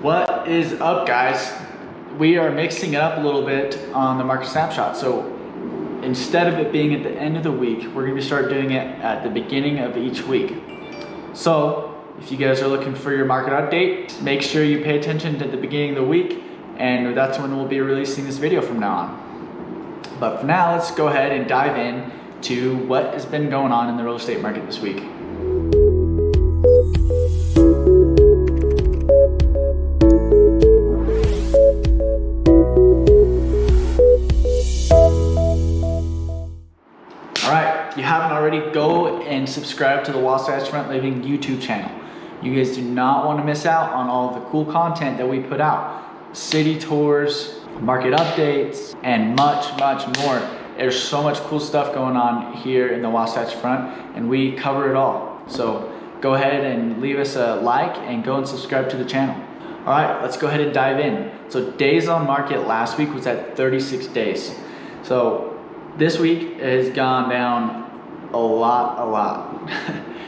What is up, guys? We are mixing it up a little bit on the Market Snapshot. So instead of it being at the end of the week, we're going to start doing it at the beginning of each week. So if you guys are looking for your market update, make sure you pay attention to the beginning of the week, and that's when we'll be releasing this video from now on. But for now, let's go ahead and dive in to what has been going on in the real estate market this week. If you haven't already, go and subscribe to the Wasatch Front Living YouTube channel. You guys do not want to miss out on all of the cool content that we put out. City tours, market updates, and much, much more. There's so much cool stuff going on here in the Wasatch Front, and we cover it all. So go ahead and leave us a like and go and subscribe to the channel. All right, let's go ahead and dive in. So days on market last week was at 36 days. So this week has gone down a lot.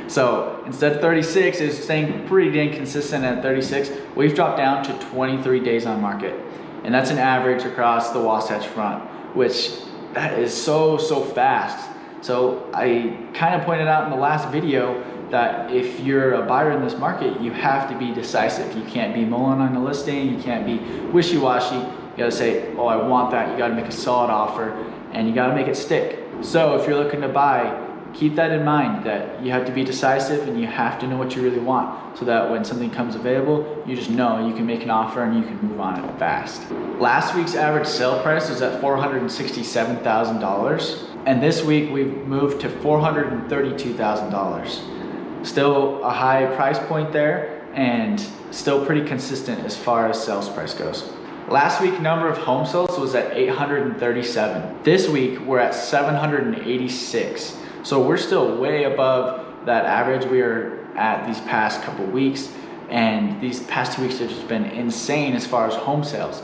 So instead of 36, it's staying pretty dang consistent at 36. We've dropped down to 23 days on market. And that's an average across the Wasatch Front, which that is so fast. So I kind of pointed out in the last video that if you're a buyer in this market, you have to be decisive. You can't be mulling on a listing. You can't be wishy-washy. You gotta say, oh, I want that. You gotta make a solid offer, and you gotta make it stick. So if you're looking to buy, keep that in mind, that you have to be decisive and you have to know what you really want, so that when something comes available, you just know you can make an offer and you can move on it fast. Last week's average sale price was at $467,000, and this week we've moved to $432,000. Still a high price point there, and still pretty consistent as far as sales price goes. Last week, number of home sales was at 837. This week, we're at 786. So we're still way above that average we are at these past couple weeks. And these past 2 weeks have just been insane as far as home sales.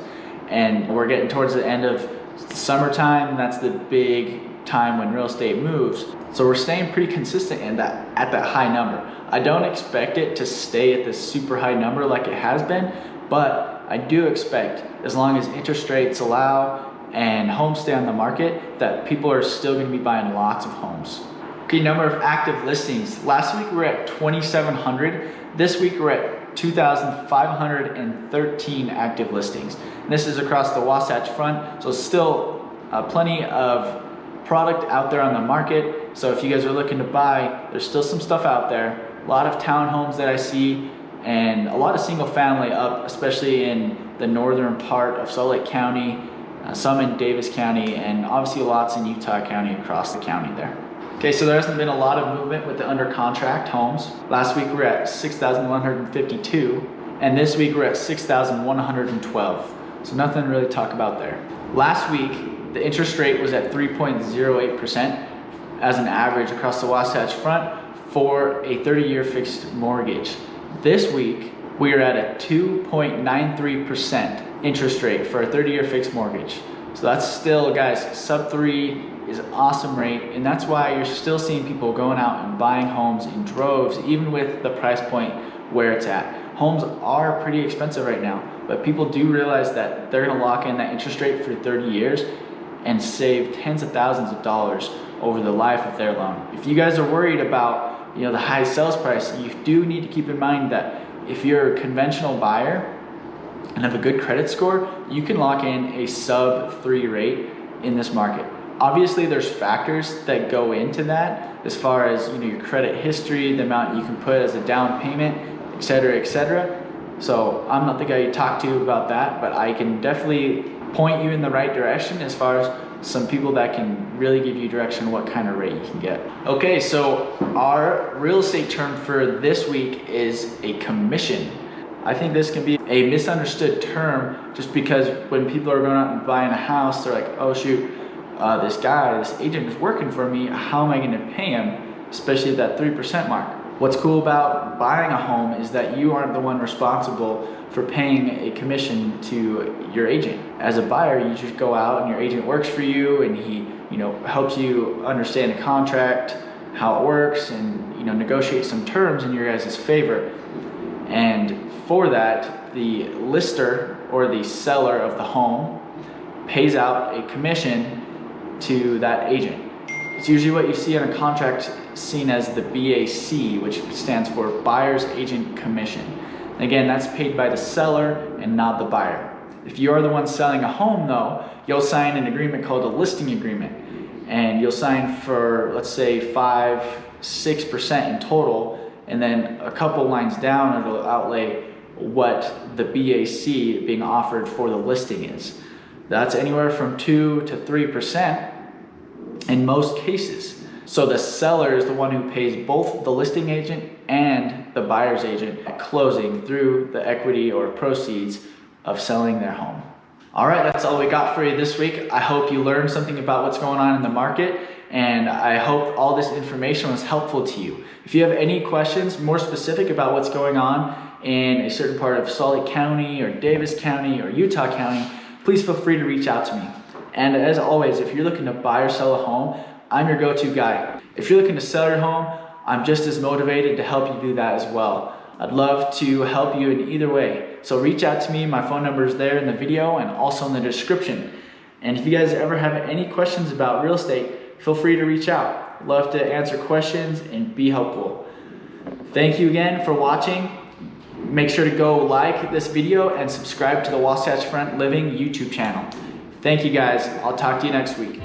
And we're getting towards the end of summertime, and that's the big time when real estate moves. So we're staying pretty consistent in that, at that high number. I don't expect it to stay at this super high number like it has been, but I do expect, as long as interest rates allow and homes stay on the market, that people are still going to be buying lots of homes. Okay, number of active listings. Last week we were at 2,700. This week we're at 2,513 active listings. And this is across the Wasatch Front, so still plenty of product out there on the market. So if you guys are looking to buy, there's still some stuff out there. A lot of townhomes that I see, and a lot of single family up, especially in the northern part of Salt Lake County, some in Davis County, and obviously lots in Utah County across the county there. Okay, so there hasn't been a lot of movement with the under contract homes. Last week we were at 6,152, and this week we're at 6,112. So nothing really to talk about there. Last week, the interest rate was at 3.08% as an average across the Wasatch Front for a 30-year fixed mortgage. This week, we are at a 2.93% interest rate for a 30-year fixed mortgage. So that's still, guys, sub 3 is an awesome rate, and that's why you're still seeing people going out and buying homes in droves, even with the price point where it's at. Homes are pretty expensive right now, but people do realize that they're gonna lock in that interest rate for 30 years and save tens of thousands of dollars over the life of their loan. If you guys are worried about the high sales price, you do need to keep in mind that if you're a conventional buyer and have a good credit score, you can lock in a sub 3 rate in this market. Obviously, there's factors that go into that as far as your credit history, the amount you can put as a down payment, etc. So I'm not the guy you talk to about that, but I can definitely point you in the right direction as far as some people that can really give you direction what kind of rate you can get. Okay, so our real estate term for this week is a commission. I think this can be a misunderstood term, just because when people are going out and buying a house, they're like, oh shoot, this agent is working for me, how am I going to pay him, especially at that 3% mark. What's cool about buying a home is that you aren't the one responsible for paying a commission to your agent. As a buyer, you just go out and your agent works for you, and he helps you understand the contract, how it works, and negotiate some terms in your guys' favor. And for that, the lister or the seller of the home pays out a commission to that agent. It's usually what you see on a contract seen as the BAC, which stands for Buyer's Agent Commission. And again, that's paid by the seller and not the buyer. If you are the one selling a home though, you'll sign an agreement called a listing agreement. And you'll sign for, let's say, 5-6% in total, and then a couple lines down it'll outlay what the BAC being offered for the listing is. That's anywhere from 2 to 3% in most cases. So the seller is the one who pays both the listing agent and the buyer's agent at closing through the equity or proceeds of selling their home. All right, that's all we got for you this week. I hope you learned something about what's going on in the market, and I hope all this information was helpful to you. If you have any questions more specific about what's going on in a certain part of Salt Lake County or Davis County or Utah County, please feel free to reach out to me. And as always, if you're looking to buy or sell a home, I'm your go-to guy. If you're looking to sell your home, I'm just as motivated to help you do that as well. I'd love to help you in either way. So reach out to me. My phone number is there in the video and also in the description. And if you guys ever have any questions about real estate, feel free to reach out. Love to answer questions and be helpful. Thank you again for watching. Make sure to go like this video and subscribe to the Wasatch Front Living YouTube channel. Thank you guys. I'll talk to you next week.